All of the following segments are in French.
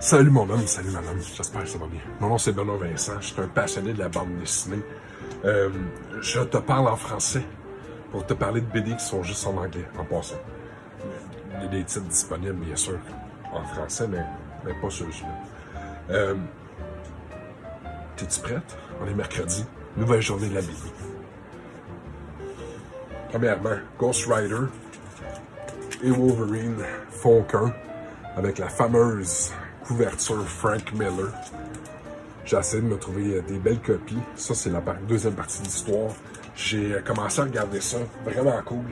Salut mon homme, salut madame, j'espère que ça va bien. Mon nom c'est Benoît Vincent, je suis un passionné de la bande dessinée. Je te parle en français pour te parler de BD qui sont juste en anglais, en passant. Il y a des titres disponibles, bien sûr, en français, mais pas ceux-là. T'es-tu prête? On est mercredi, nouvelle journée de la BD. Premièrement, Ghost Rider et Wolverine font qu'un, avec la fameuse couverture Frank Miller. J'ai essayé de me trouver des belles copies. Ça, c'est la deuxième partie de l'histoire. J'ai commencé à regarder ça. Vraiment cool.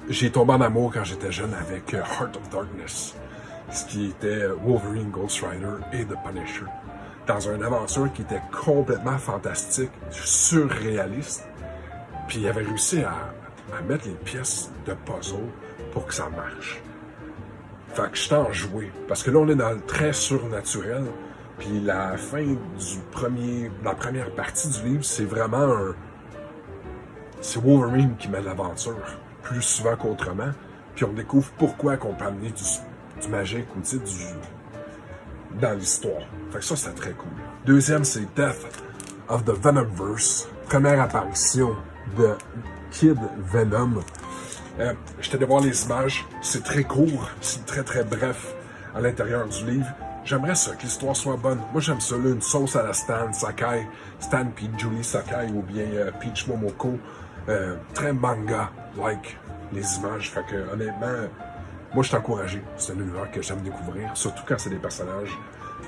J'ai tombé en amour quand j'étais jeune avec Heart of Darkness, ce qui était Wolverine, Ghost Rider et The Punisher. Dans une aventure qui était complètement fantastique, surréaliste. Puis il avait réussi à mettre les pièces de puzzle pour que ça marche. Fait que je t'en joué. Parce que là, on est dans le très surnaturel. Puis la fin la première partie du livre, c'est vraiment c'est Wolverine qui mène l'aventure. Plus souvent qu'autrement. Puis on découvre pourquoi qu'on peut amener du magique ou dans l'histoire. Fait que ça, c'est très cool. Deuxième, c'est Death of the Venomverse. Première apparition de Kid Venom. J'étais allé voir les images, c'est très court, c'est très très bref à l'intérieur du livre. J'aimerais ça, que l'histoire soit bonne. Moi j'aime ça, là, une sauce à la Stan Sakai, Stan puis Julie Sakai ou bien Peach Momoko. Très manga-like les images. Fait que honnêtement, moi je suis encouragé. C'est un univers que j'aime découvrir, surtout quand c'est des personnages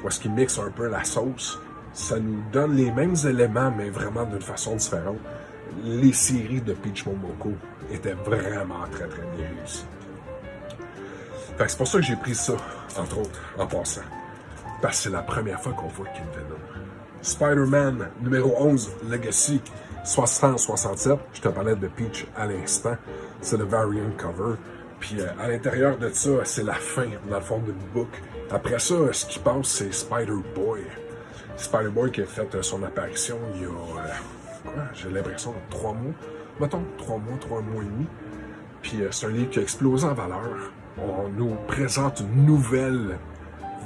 où est-ce qu'ils mixent un peu la sauce. Ça nous donne les mêmes éléments, mais vraiment d'une façon différente. Les séries de Peach Momoko étaient vraiment très très bien réussies. Fait que c'est pour ça que j'ai pris ça, entre autres, en passant. Parce que c'est la première fois qu'on voit Kid Venom. Spider-Man numéro 11, Legacy 667. Je te parlais de Peach à l'instant. C'est le variant cover. Puis à l'intérieur de ça, c'est la fin, dans le fond, d'une book. Après ça, ce qui passe, c'est Spider-Boy. Spider-Boy qui a fait son apparition il y a... j'ai l'impression de 3 mois. Mettons, 3 mois et demi. Puis c'est un livre qui a explosé en valeur. On nous présente une nouvelle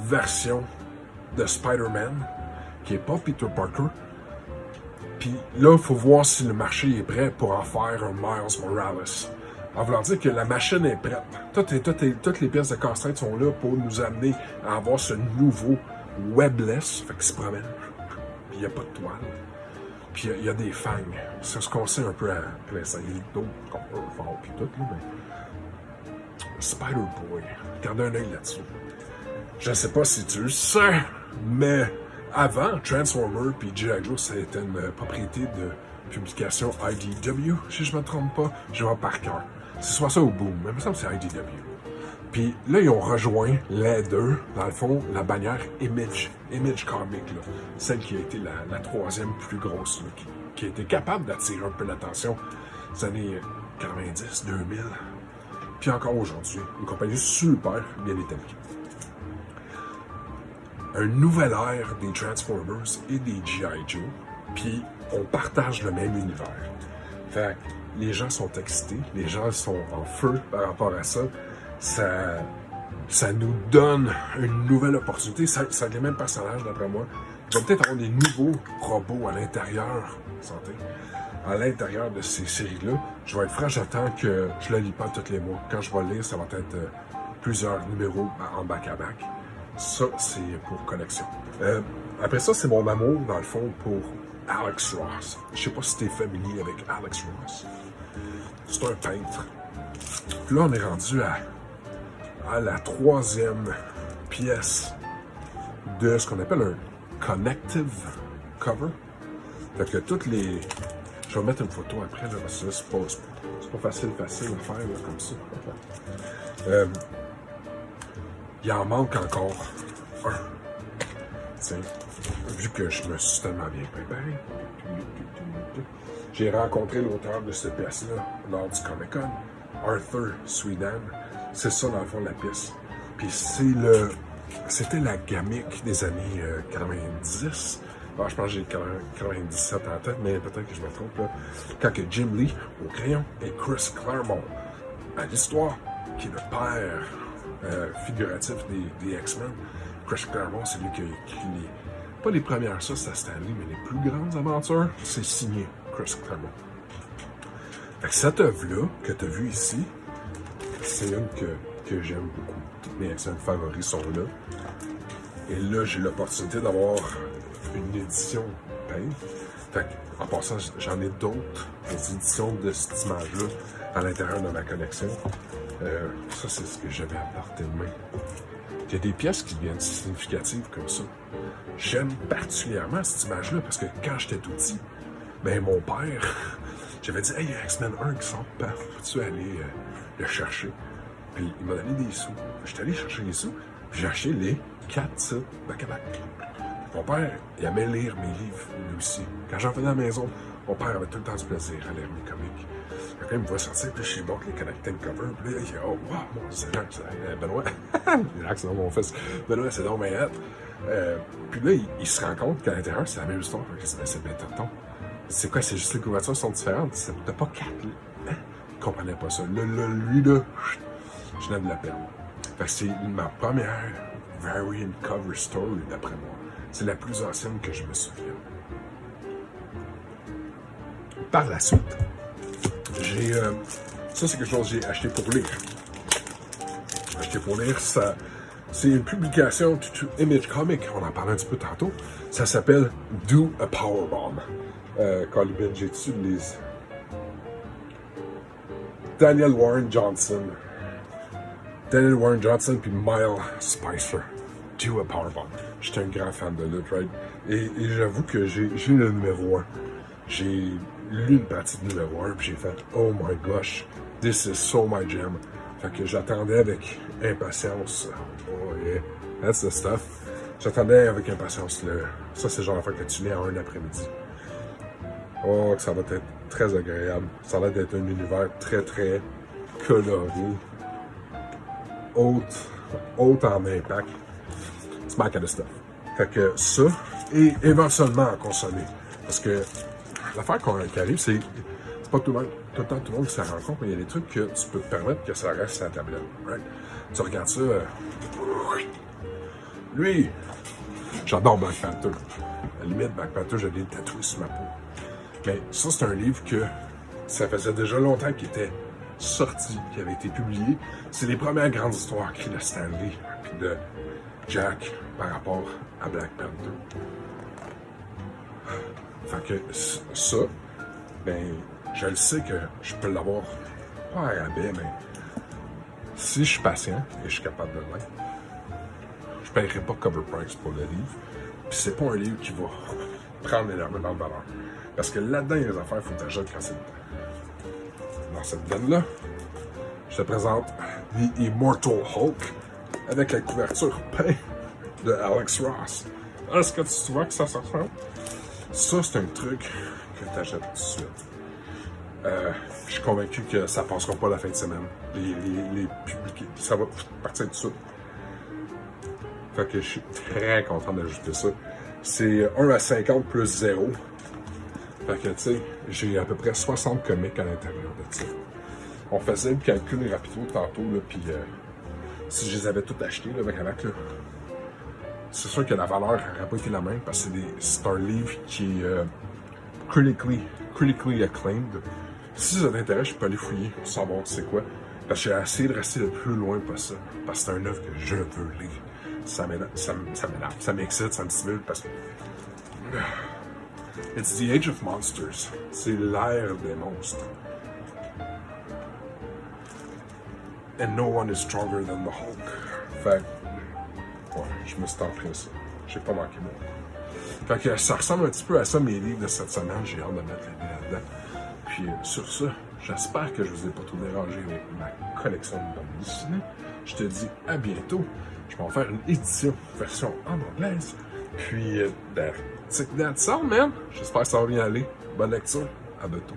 version de Spider-Man, qui est pas Peter Parker. Puis là, il faut voir si le marché est prêt pour en faire un Miles Morales. En voulant dire que la machine est prête. Toutes les pièces de casse-tête sont là pour nous amener à avoir ce nouveau webless. Fait qu'il se promène. Puis il n'y a pas de toile. Puis il y a des fangs. C'est ce qu'on sait un peu à l'instant. Il y a d'autres qu'on peut faire, puis tout, là, mais... Spider-Boy. Gardez un œil là-dessus. Je ne sais pas si tu le sais, mais avant, Transformer puis G.I. Joe, c'était une propriété de publication IDW, si je ne me trompe pas. Je vois par cœur. C'est soit ça ou Boom, mais il me semble que c'est IDW. Puis là, ils ont rejoint les deux, dans le fond, la bannière Image Comics, là, celle qui a été la troisième plus grosse, là, qui a été capable d'attirer un peu l'attention des années 90, 2000, puis encore aujourd'hui. Une compagnie super bien établie. Un nouvel ère des Transformers et des G.I. Joe, puis on partage le même univers. Fait que les gens sont excités, les gens sont en feu par rapport à ça. Ça nous donne une nouvelle opportunité. Ça les mêmes personnages, d'après moi. Il va peut-être avoir des nouveaux robots à l'intérieur, santé, à l'intérieur de ces séries-là. Je vais être franc, j'attends que je ne la lis pas tous les mois. Quand je vais le lire, ça va être plusieurs numéros en back-à-back. Ça, c'est pour collection. Après ça, c'est mon amour, dans le fond, pour Alex Ross. Je sais pas si tu es familier avec Alex Ross. C'est un peintre. Puis là, on est rendu à la troisième pièce de ce qu'on appelle un connective cover. Fait que toutes les... Je vais mettre une photo après, là, parce que c'est pas facile à faire là, comme ça. Il en manque encore un. Tiens, vu que je me suis tellement bien préparé, j'ai rencontré l'auteur de cette pièce-là lors du Comic-Con, Arthur Sweden. C'est ça, dans le fond, la pièce. Puis c'était la gamique des années 90. Alors, je pense que j'ai 97 en tête, mais peut-être que je me trompe, là. Quand que Jim Lee, au crayon, et Chris Claremont, à l'histoire, qui est le père figuratif des X-Men. Chris Claremont, c'est lui qui a écrit pas les premières ça, c'est Stanley, mais les plus grandes aventures, c'est signé Chris Claremont. Fait que cette œuvre-là, que tu as vue ici, c'est une que j'aime beaucoup. Toutes mes X-Men favoris sont là. Et là, j'ai l'opportunité d'avoir une édition peinte. Fait que, en passant, j'en ai d'autres éditions de cette image-là à l'intérieur de ma collection. Ça, c'est ce que j'avais à portée de main. Il y a des pièces qui deviennent significatives comme ça. J'aime particulièrement cette image-là parce que quand j'étais tout petit, ben mon père, j'avais dit « Hey, il y a X-Men 1 qui sort, peux-tu aller le chercher? » Puis il m'a donné des sous. J'étais allé chercher les sous, puis j'ai acheté les 4 titres back-à-back. Mon père, il aimait lire mes livres, lui aussi. Quand j'en venais à la maison, mon père avait tout le temps du plaisir à lire mes comics. Quand il me voit sortir, puis je lui montre les connecting covers, puis là, il dit « Oh, wow, mon Seigneur, Benoît, c'est mon fils, Benoît, c'est donc bien hâte. » Puis là, il se rend compte qu'à l'intérieur, c'est la même histoire. C'est bien tonton. C'est quoi, c'est juste les couvertures sont différentes. T'as pas 4, là. Hein? Il comprenait pas ça. Lui, là, je venais de la perdre. Fait que c'est ma première variant cover story, d'après moi. C'est la plus ancienne que je me souviens. Par la suite, j'ai... ça, c'est quelque chose que j'ai acheté pour lire. Acheté pour lire, ça... C'est une publication de Image Comic, on en parlait un petit peu tantôt. Ça s'appelle Do a Powerbomb. Colin, j'ai-tu les... Daniel Warren Johnson puis Miles Spicer. Do a Powerbomb. J'étais un grand fan de Loot, right? Et j'avoue que j'ai le numéro 1. J'ai lu une partie du numéro 1 puis j'ai fait « Oh my gosh, this is so my jam ». Fait que j'attendais avec impatience. Oh yeah, that's the stuff. J'attendais avec impatience ça, c'est le genre d'affaire que tu lis en un après-midi. Oh, que ça va être très agréable. Ça va être un univers très, très coloré. Haute en impact. C'est my kind of stuff. Fait que ça, et éventuellement à consommer. Parce que l'affaire qui arrive, c'est pas tout le temps tout le monde qui se rend compte, mais il y a des trucs que tu peux te permettre que ça reste sur la tablette. Right? Tu regardes ça. Lui, j'adore Black Panther. À la limite, Black Panther, je l'ai tatoué sur ma peau. Mais ça, c'est un livre que ça faisait déjà longtemps qu'il était sorti, qui avait été publié. C'est les premières grandes histoires écrites de Stanley puis de Jack par rapport à Black Panther. Fait que ça, ben, je le sais que je peux l'avoir pas à rabais, mais si je suis patient et je suis capable de le mettre, je ne paierai pas cover price pour le livre. Puis c'est pas un livre qui va prendre énormément de valeur. Parce que là-dedans, il y a des affaires qu'il faut t'acheter quand c'est le temps. Dans cette veine-là, je te présente The Immortal Hulk avec la couverture peinte de Alex Ross. Est-ce que tu vois que ça se ressemble? Ça, c'est un truc que tu achètes tout de suite. Je suis convaincu que ça ne passera pas la fin de semaine. Les publics, ça va partir tout de suite. Fait que je suis très content d'ajouter ça. C'est 1 à 50 plus 0. Fait que, tu sais, j'ai à peu près 60 comics à l'intérieur de ça. On faisait le calcul rapido tantôt, là, puis si je les avais tous achetés, là, avec là, c'est sûr que la valeur n'aurait pas été la même, parce que c'est un livre qui est critically acclaimed. Si ça t'intéresse, je peux aller fouiller pour savoir c'est quoi. Parce que j'ai essayé de rester le plus loin possible. Parce que c'est un œuvre que je veux lire. Ça m'énerve, ça m'excite, ça me stimule parce que... It's the Age of Monsters. C'est l'ère des monstres. And no one is stronger than the Hulk. Fait ouais, je me suis pris ça. J'ai pas manqué mon. Fait que ça ressemble un petit peu à ça, mes livres de cette semaine. J'ai hâte de mettre les livres là-dedans. Puis sur ça, j'espère que je vous ai pas trop dérangé avec ma collection de bandes dessinées. Je te dis à bientôt. Je vais en faire une édition, version en anglaise. Puis, that's all, man. J'espère que ça va bien aller. Bonne lecture. À bientôt.